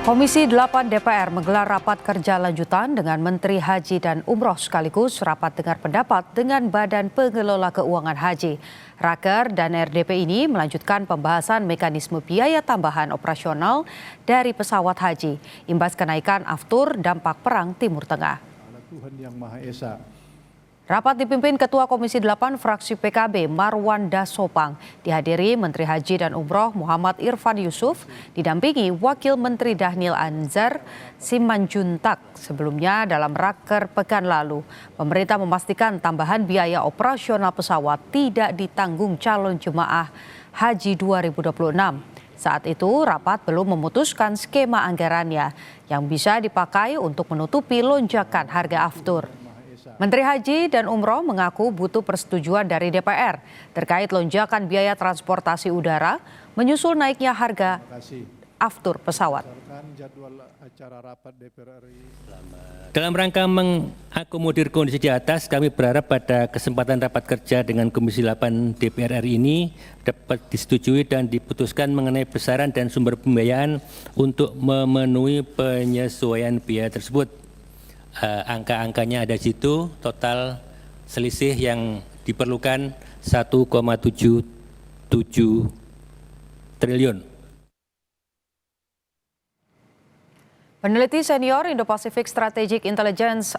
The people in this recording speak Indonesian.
Komisi 8 DPR menggelar rapat kerja lanjutan dengan Menteri Haji dan Umroh sekaligus rapat dengar pendapat dengan Badan Pengelola Keuangan Haji. Raker dan RDP ini melanjutkan pembahasan mekanisme biaya tambahan operasional dari pesawat haji, imbas kenaikan aftur dampak Perang Timur Tengah. Tuhan Yang Maha Esa. Rapat dipimpin Ketua Komisi 8 Fraksi PKB Marwan Dasopang, dihadiri Menteri Haji dan Umroh Muhammad Irfan Yusuf, didampingi Wakil Menteri Dhanil Anzar Simanjuntak. Sebelumnya dalam raker pekan lalu, pemerintah memastikan tambahan biaya operasional pesawat tidak ditanggung calon jemaah Haji 2026. Saat itu rapat belum memutuskan skema anggarannya yang bisa dipakai untuk menutupi lonjakan harga aftur. Menteri Haji dan Umroh mengaku butuh persetujuan dari DPR terkait lonjakan biaya transportasi udara menyusul naiknya harga aftur pesawat. Dalam rangka mengakomodir kondisi di atas, kami berharap pada kesempatan rapat kerja dengan Komisi 8 DPR RI ini dapat disetujui dan diputuskan mengenai besaran dan sumber pembiayaan untuk memenuhi penyesuaian biaya tersebut. Angka-angkanya ada di situ, total selisih yang diperlukan 1,77 triliun. Peneliti senior Indo-Pacific Strategic Intelligence